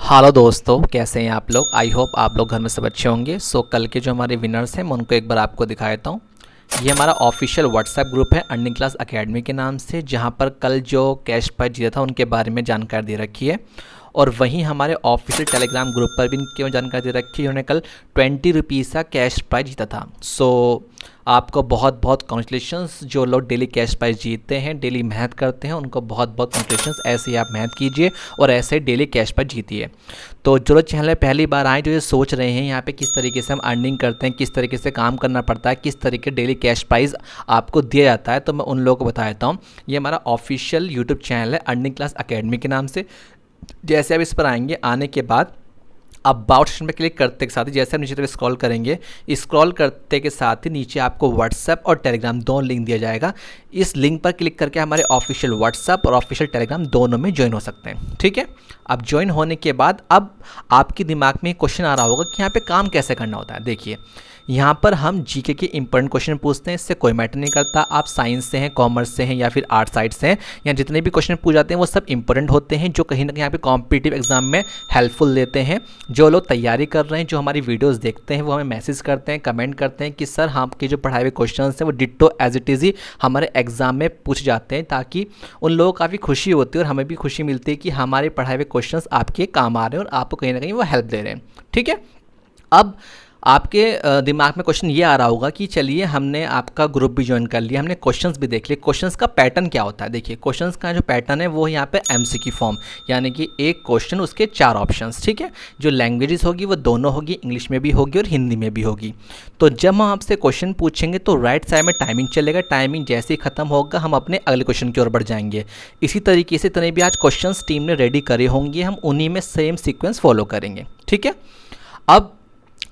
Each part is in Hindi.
हेलो दोस्तों, कैसे हैं आप लोग। आई होप आप लोग घर में सब अच्छे होंगे। कल के जो हमारे विनर्स हैं मैं उनको एक बार आपको दिखा देता हूँ। ये हमारा ऑफिशियल व्हाट्सएप ग्रुप है अर्निंग क्लास एकेडमी के नाम से, जहाँ पर कल जो कैश प्राइज जीता था उनके बारे में जानकारी दे रखी है। और वहीं हमारे ऑफिशियल टेलीग्राम ग्रुप पर भी इनकी जानकारी दे रखी है। उन्होंने कल 20 रुपीज़ का कैश प्राइज जीता था। आपको बहुत बहुत कॉन्ग्रेचुलेशंस। जो लोग डेली कैश प्राइज जीतते हैं, डेली मेहनत करते हैं, उनको बहुत बहुत कॉन्ग्रेचुलेशंस। ऐसे ही आप मेहनत कीजिए और ऐसे ही डेली कैश प्राइज जीतिए। तो जो लोग चैनल में पहली बार आए, जो ये सोच रहे हैं यहाँ पे किस तरीके से हम अर्निंग करते हैं, किस तरीके से काम करना पड़ता है, किस तरीके डेली कैश प्राइज आपको दिया जाता है, तो मैं उन लोगों को बता देता हूँ। ये हमारा ऑफिशियल यूट्यूब चैनल है अर्निंग क्लास एकेडमी के नाम से। जैसे आप इस पर आएंगे, आने के बाद अबाउट सेक्शन पर क्लिक करते के साथ ही जैसे आप नीचे तरफ स्क्रॉल करेंगे, स्क्रॉल करते के साथ ही नीचे आपको व्हाट्सएप और टेलीग्राम दोनों लिंक दिया जाएगा। इस लिंक पर क्लिक करके हमारे ऑफिशियल व्हाट्सएप और ऑफिशियल टेलीग्राम दोनों में ज्वाइन हो सकते हैं। ठीक है। अब ज्वाइन होने के बाद अब आपके दिमाग में क्वेश्चन आ रहा होगा कि यहाँ पे काम कैसे करना होता है। देखिए, यहाँ पर हम जीके के इंपॉर्टेंट क्वेश्चन पूछते हैं। इससे कोई मैटर नहीं करता आप साइंस से हैं, कॉमर्स से हैं या फिर आर्ट साइड से हैं। यहाँ जितने भी क्वेश्चन पूछ जाते हैं वो सब इंपॉर्टेंट होते हैं, जो कहीं ना कहीं यहाँ पे कॉम्पिटिटिव एग्जाम में हेल्पफुल देते हैं। जो लोग तैयारी कर रहे हैं, जो हमारी वीडियोस देखते हैं, वो हमें मैसेज करते हैं, कमेंट करते हैं कि सर आपके जो पढ़ाए हुए क्वेश्चन हैं वो डिट्टो एज इट इज़ ही हमारे एग्जाम में पूछ जाते हैं, ताकि उन लोगों को काफ़ी खुशी होती है और हमें भी खुशी मिलती है कि हमारे पढ़ाए हुए क्वेश्चन आपके काम आ रहे हैं और आपको कहीं ना कहीं वो हेल्प दे रहे हैं। ठीक है। अब आपके दिमाग में क्वेश्चन ये आ रहा होगा कि चलिए हमने आपका ग्रुप भी ज्वाइन कर लिया, हमने क्वेश्चंस भी देख लिए, क्वेश्चंस का पैटर्न क्या होता है। देखिए, क्वेश्चंस का जो पैटर्न है वो यहाँ पे एमसीक्यू फॉर्म, यानी कि एक क्वेश्चन उसके 4 ऑप्शंस। ठीक है। जो लैंग्वेजेस होगी वो दोनों होगी, इंग्लिश में भी होगी और हिंदी में भी होगी। तो जब हम आपसे क्वेश्चन पूछेंगे तो राइट साइड में टाइमिंग चलेगा, टाइमिंग जैसे ही खत्म होगा हम अपने अगले क्वेश्चन की ओर बढ़ जाएंगे। इसी तरीके से जितने भी आज क्वेश्चन टीम ने रेडी करे होंगे, हम उन्हीं में सेम सीक्वेंस फॉलो करेंगे। ठीक है। अब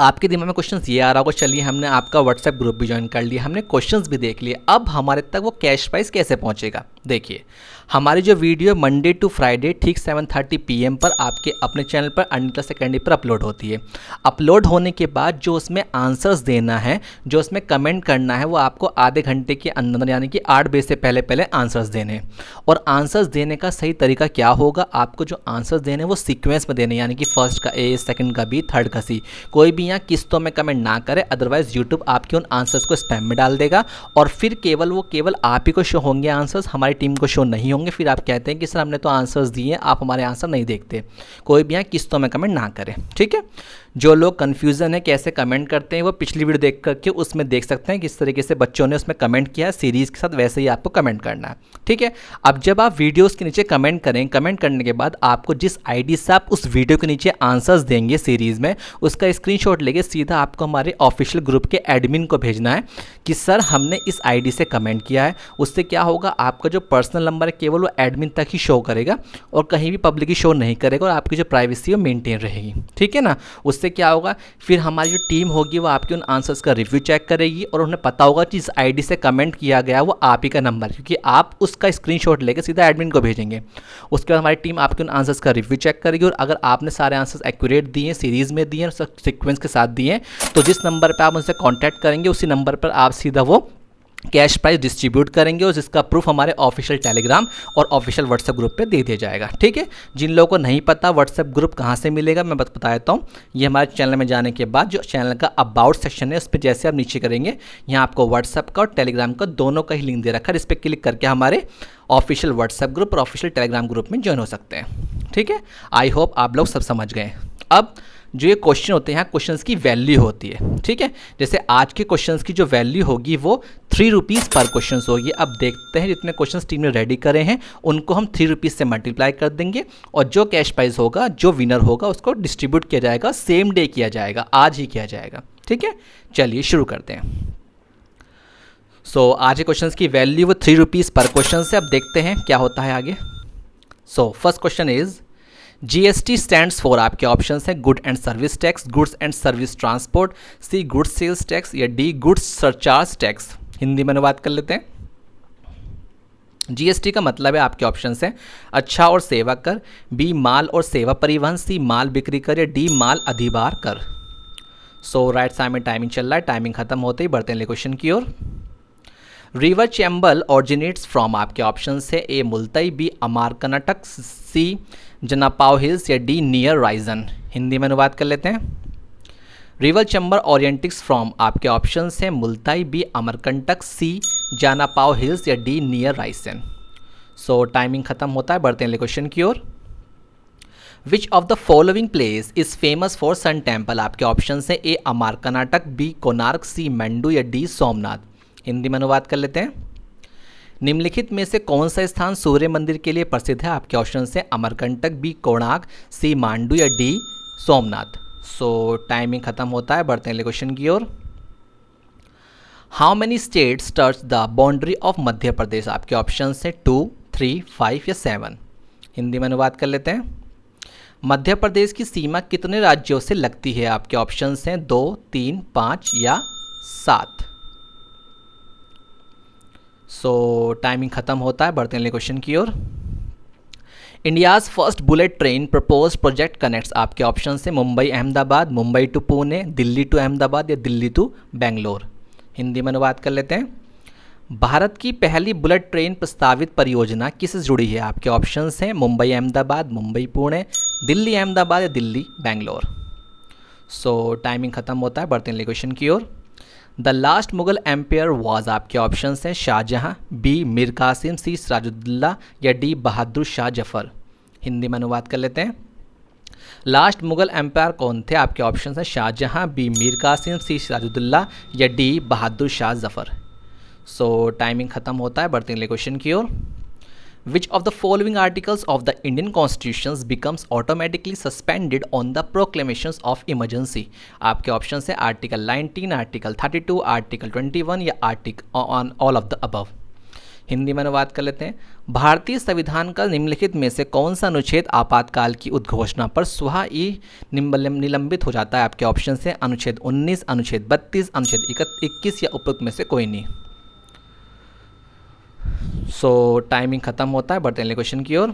आपके दिमाग में क्वेश्चंस ये आ रहा होगा, चलिए हमने आपका व्हाट्सएप ग्रुप भी ज्वाइन कर लिया, हमने क्वेश्चंस भी देख लिए, अब हमारे तक वो कैश प्राइस कैसे पहुंचेगा। देखिए, हमारी जो वीडियो मंडे टू फ्राइडे ठीक 7:30 PM पर आपके अपने चैनल पर अर्निंग क्लास एकेडमी पर अपलोड होती है। अपलोड होने के बाद जो उसमें आंसर्स देना है, जो उसमें कमेंट करना है, वो आपको आधे घंटे के अंदर, यानी कि 8 बजे से पहले पहले आंसर्स देने हैं। और आंसर्स देने का सही तरीका क्या होगा, आपको जो आंसर्स देने हैं वो सीक्वेंस में देने, यानी कि फर्स्ट का ए, सेकंड का बी, थर्ड का सी। कोई भी यहाँ किस्तों में कमेंट ना करे, अदरवाइज यूट्यूब आपके उन आंसर्स को स्पैम में डाल देगा और फिर केवल आप ही को शो होंगे आंसर्स, हमारी टीम को शो नहीं होंगे। फिर आप कहते हैं कि सर हमने तो आंसर्स दिए, आप हमारे आंसर नहीं देखते। कोई भी यहाँ किस्तों में कमेंट ना करें। ठीक है। जो लोग कन्फ्यूज़न है कैसे कमेंट करते हैं, वो पिछली वीडियो देख करके उसमें देख सकते हैं किस तरीके से बच्चों ने उसमें कमेंट किया है सीरीज़ के साथ, वैसे ही आपको कमेंट करना है। ठीक है। अब जब आप वीडियोस के नीचे कमेंट करें, कमेंट करने के बाद आपको जिस आईडी से आप उस वीडियो के नीचे आंसर्स देंगे सीरीज़ में, उसका स्क्रीनशॉट लेके सीधा आपको हमारे ऑफिशियल ग्रुप के एडमिन को भेजना है कि सर हमने इस आईडी से कमेंट किया है। उससे क्या होगा, आपका जो पर्सनल नंबर है केवल वो एडमिन तक ही शो करेगा और कहीं भी पब्लिकली शो नहीं करेगा और आपकी जो प्राइवेसी है वो मेंटेन रहेगी। ठीक है ना। उससे क्या होगा, फिर हमारी जो टीम होगी वो आपके उन आंसर्स का रिव्यू चेक करेगी और उन्हें पता होगा कि इस आईडी से कमेंट किया गया वो आप ही का नंबर, क्योंकि आप उसका स्क्रीनशॉट लेकर सीधा एडमिन को भेजेंगे। उसके बाद हमारी टीम आपके उन आंसर्स का रिव्यू चेक करेगी और अगर आपने सारे आंसर्स एक्यूरेट दिए, सीरीज़ में दिए, सीक्वेंस के साथ दिए, तो जिस नंबर पर आप उनसे कॉन्टैक्ट करेंगे उसी नंबर पर आप सीधा वो कैश प्राइस डिस्ट्रीब्यूट करेंगे और जिसका प्रूफ हमारे ऑफिशियल टेलीग्राम और ऑफिशियल व्हाट्सएप ग्रुप पे दे दिया जाएगा। ठीक है। जिन लोगों को नहीं पता व्हाट्सएप ग्रुप कहाँ से मिलेगा, मैं बता देता हूँ। ये हमारे चैनल में जाने के बाद जो चैनल का अबाउट सेक्शन है उस पर जैसे आप नीचे करेंगे, यहाँ आपको व्हाट्सएप का और टेलीग्राम का दोनों का ही लिंक दे रखा है। इस पर क्लिक करके हमारे ऑफिशियल व्हाट्सएप ग्रुप और ऑफिशियल टेलीग्राम ग्रुप में ज्वाइन हो सकते हैं। ठीक है। आई होप आप लोग सब समझ गए। अब जो ये क्वेश्चन होते हैं, यहाँ क्वेश्चंस की वैल्यू होती है। ठीक है। जैसे आज के क्वेश्चंस की जो वैल्यू होगी वो 3 रुपीज़ पर क्वेश्चन होगी। अब देखते हैं जितने क्वेश्चंस टीम ने रेडी करे हैं उनको हम 3 रुपीज़ से मल्टीप्लाई कर देंगे और जो कैश प्राइस होगा, जो विनर होगा, उसको डिस्ट्रीब्यूट किया जाएगा, सेम डे किया जाएगा, आज ही किया जाएगा। ठीक है। चलिए शुरू करते हैं। आज के क्वेश्चन की वैल्यू वो 3 रुपीज़ पर क्वेश्चन से। अब देखते हैं क्या होता है आगे। First question is GST stands for, आपके ऑप्शन है good and service tax, goods and service transport, C goods sales tax या D goods surcharge tax. Hindi में अनुवाद कर लेते हैं। GST का मतलब है आपके ऑप्शन है अच्छा और सेवा कर, बी माल और सेवा परिवहन, सी माल बिक्री कर या डी माल अधिभार कर। राइट साइड में टाइमिंग चल रहा है, टाइमिंग खत्म होते ही बढ़ते हैं क्वेश्चन की ओर। रिवर चैम्बल ऑरिजिनेट्स फ्रॉम, आपके ऑप्शन है A Multai, B Amarkantak, C Janapav hills या डी नियर राइजन। हिंदी में अनुवाद कर लेते हैं। रिवर चैम्बर ओरिएंटिक्स फ्रॉम आपके ऑप्शन हैं Multai, B Amarkantak, C Janapav hills या D near Raisen. So timing खत्म होता है, बढ़ते हैं क्वेश्चन की ओर। Which of the following place is famous for sun temple. आपके ऑप्शन हैं ए अमार कर्नाटक, बी कोणार्क, सी मंडू या डी सोमनाथ। हिंदी में अनुवाद कर लेते हैं। निम्नलिखित में से कौन सा स्थान सूर्य मंदिर के लिए प्रसिद्ध है। आपके ऑप्शन हैं अमरकंटक, बी कोणार्क, सी मांडू या डी सोमनाथ। सो टाइमिंग खत्म होता है, बढ़ते हैं क्वेश्चन की ओर। How many states touch the boundary of Madhya Pradesh. आपके ऑप्शन हैं 2, 3, 5 या 7। हिंदी में अनुवाद कर लेते हैं। मध्य प्रदेश की सीमा कितने राज्यों से लगती है। आपके ऑप्शन हैं 2, 3, 5 या 7। सो टाइमिंग खत्म होता है, बढ़ते हैं क्वेश्चन की ओर। India's first bullet train propose project connects. आपके ऑप्शन हैं मुंबई अहमदाबाद, मुंबई टू पुणे, दिल्ली टू अहमदाबाद या दिल्ली टू बेंगलोर। हिंदी में अनुवाद कर लेते हैं। भारत की पहली बुलेट ट्रेन प्रस्तावित परियोजना किससे जुड़ी है। आपके ऑप्शन हैं मुंबई अहमदाबाद, मुंबई पुणे, दिल्ली अहमदाबाद या दिल्ली बेंगलोर। सो टाइमिंग खत्म होता है, बढ़ते हैं क्वेश्चन की ओर। The last Mughal empire was. आपके ऑप्शन हैं शाहजहां, बी मीर कासिम, सी सिराजुद्दौला या डी बहादुर शाह जफर। हिंदी में अनुवाद कर लेते हैं। लास्ट मुगल एम्पायर कौन थे। आपके ऑप्शन हैं शाहजहां, बी मीर कासिम, सी सिराजुद्दौला या D Bahadur Shah Zafar. So timing खत्म होता है, बढ़ते हैं क्वेश्चन की ओर। Which of the following articles of the Indian constitution becomes automatically suspended on the proclamations of emergency. आपके ऑप्शन हैं आर्टिकल 19, आर्टिकल 32, आर्टिकल 21 या article on all of the above. Hindi में अनुवाद कर लेते हैं। भारतीय संविधान का निम्नलिखित में से कौन सा अनुच्छेद आपातकाल की उद्घोषणा पर स्वतः ही निलंबित हो जाता है। आपके ऑप्शन हैं अनुच्छेद 19, अनुच्छेद 32, अनुच्छेद 21 या उपरोक्त में से कोई नहीं। सो टाइमिंग खत्म होता है, बढ़ते हैं क्वेश्चन की ओर।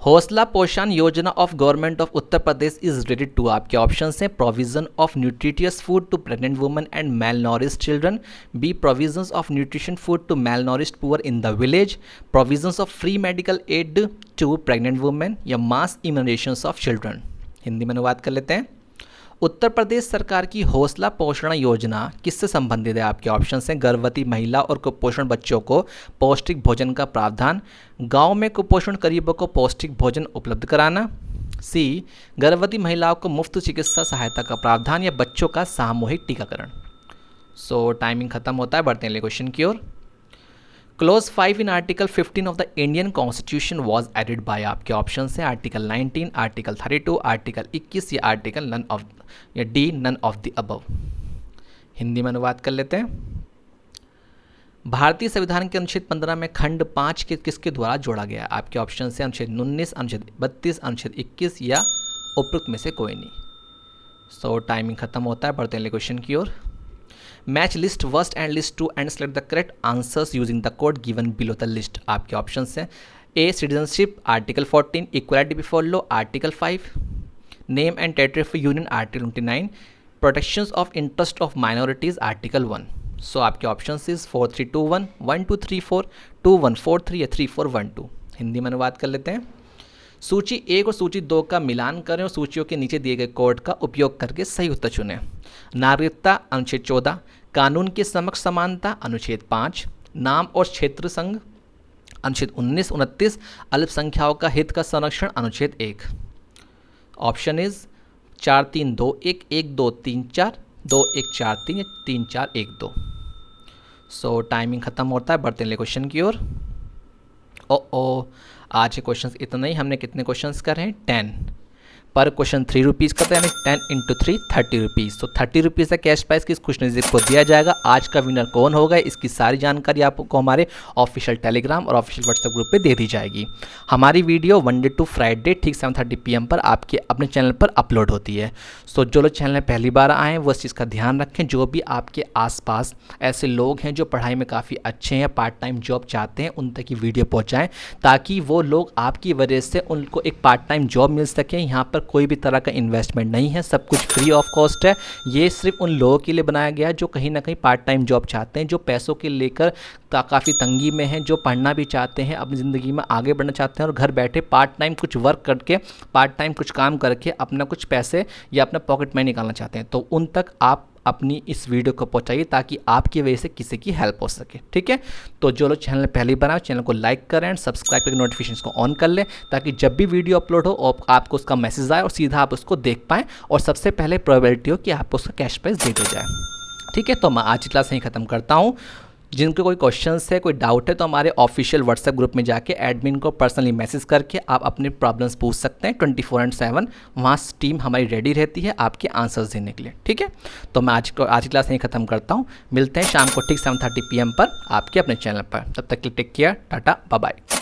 Hausla Poshan Yojana of government of Uttar Pradesh is related to. आपके ऑप्शन हैं provision of nutritious food to pregnant women and malnourished children, B provision of nutrition food to malnourished poor in the village, provision of free medical aid to pregnant women या mass immunization of children. Hindi में अनुवाद कर लेते हैं। उत्तर प्रदेश सरकार की हौसला पोषण योजना किससे संबंधित है। आपके ऑप्शन हैं गर्भवती महिला और कुपोषण बच्चों को पौष्टिक भोजन का प्रावधान, गांव में कुपोषण गरीबों को पौष्टिक भोजन उपलब्ध कराना, सी गर्भवती महिलाओं को मुफ्त चिकित्सा सहायता का प्रावधान या बच्चों का सामूहिक टीकाकरण। सो टाइमिंग खत्म होता है, बढ़ते हैं क्वेश्चन की ओर। Clause 5 in article 15 of the Indian constitution was added by. आपके ऑप्शन हैं आर्टिकल 19, आर्टिकल 32, आर्टिकल 21 या आर्टिकल नन ऑफ या D none of the above. Hindi में अनुवाद कर लेते हैं। भारतीय संविधान के अनुच्छेद 15 में खंड 5 के किसके द्वारा जोड़ा गया है। आपके ऑप्शन हैं अनुच्छेद 19, अनुच्छेद 32, अनुच्छेद 21 या उपरोक्त में से कोई नहीं। सो टाइमिंग खत्म होता है, बढ़ते हैं क्वेश्चन की ओर। Match list first and list 2 and select the correct answers using the code given below the list. आपके ऑप्शन हैं A citizenship, article 14, equality before law, article 5, name and territory of union, article 29, protections of interest of minorities, article 1। So आपके ऑप्शन इज 4321, 1234, 2143 या 3412। हिंदी में अनुवाद कर लेते हैं। सूची 1 और सूची 2 का मिलान करें और सूचियों के नीचे दिए गए कोड का उपयोग करके सही उत्तर चुनें। नागरिकता अनुच्छेद 14, कानून के समक्ष समानता अनुच्छेद 5, नाम और क्षेत्र संघ अनुच्छेद 19, 29, अल्पसंख्याओं का हित का संरक्षण अनुच्छेद 1। ऑप्शन इज 4321, 1234, 2143 या 3412। सो टाइमिंग खत्म होता है, बढ़ते हैं क्वेश्चन की ओर। आज के क्वेश्चंस इतना ही। हमने कितने क्वेश्चंस करे हैं 10 पर क्वेश्चन 3 रुपीज़ का, तो यानी 10 × 3 30 रुपीज़। तो 30 रुपीज़ का कैश प्राइस किस खुशनसीब को दिया जाएगा। आज का विनर कौन होगा इसकी सारी जानकारी आपको हमारे ऑफिशियल टेलीग्राम और ऑफिशियल व्हाट्सएप ग्रुप पे दे दी जाएगी। हमारी वीडियो मंडे टू फ्राइडे ठीक 7:30 PM पर आपके अपने चैनल पर अपलोड होती है। सो जो लोग चैनल में पहली बार आए हैं वो इस चीज़ का ध्यान रखें। जो भी आपके आसपास ऐसे लोग हैं जो पढ़ाई में काफ़ी अच्छे हैं, पार्ट टाइम जॉब चाहते हैं, उन तक ये वीडियो पहुँचाएँ ताकि वो लोग आपकी वजह से उनको एक पार्ट टाइम जॉब मिल सके। यहाँ पर कोई भी तरह का इन्वेस्टमेंट नहीं है, सब कुछ फ्री ऑफ कॉस्ट है। ये सिर्फ उन लोगों के लिए बनाया गया है जो कहीं ना कहीं पार्ट टाइम जॉब चाहते हैं, जो पैसों के लेकर काफ़ी तंगी में हैं, जो पढ़ना भी चाहते हैं, अपनी ज़िंदगी में आगे बढ़ना चाहते हैं और घर बैठे पार्ट टाइम कुछ वर्क करके, पार्ट टाइम कुछ काम करके अपना कुछ पैसे या अपना पॉकेट मनी निकालना चाहते हैं। तो उन तक आप अपनी इस वीडियो को पहुंचाइए ताकि आपकी वजह से किसी की हेल्प हो सके, ठीक है। तो जो लोग चैनल पहले बनाओ, चैनल को लाइक करें एंड सब्सक्राइब करके नोटिफिकेशन को ऑन कर लें, ताकि जब भी वीडियो अपलोड हो और आपको उसका मैसेज आए और सीधा आप उसको देख पाएँ और सबसे पहले प्रोबेबिलिटी हो कि आपको उसका कैश प्राइस दे दिया जाए, ठीक है। तो मैं आज की क्लास यहीं ख़त्म करता हूँ। जिनके कोई क्वेश्चंस है, कोई डाउट है, तो हमारे ऑफिशियल व्हाट्सएप ग्रुप में जाके एडमिन को पर्सनली मैसेज करके आप अपने प्रॉब्लम्स पूछ सकते हैं 24/7। वहाँ टीम हमारी रेडी रहती है आपके आंसर्स देने के लिए, ठीक है। तो मैं आज की क्लास यहीं ख़त्म करता हूँ। मिलते हैं शाम को ठीक 7:30 PM पर आपके अपने चैनल पर। तब तक के लिए take care, tata, bye bye.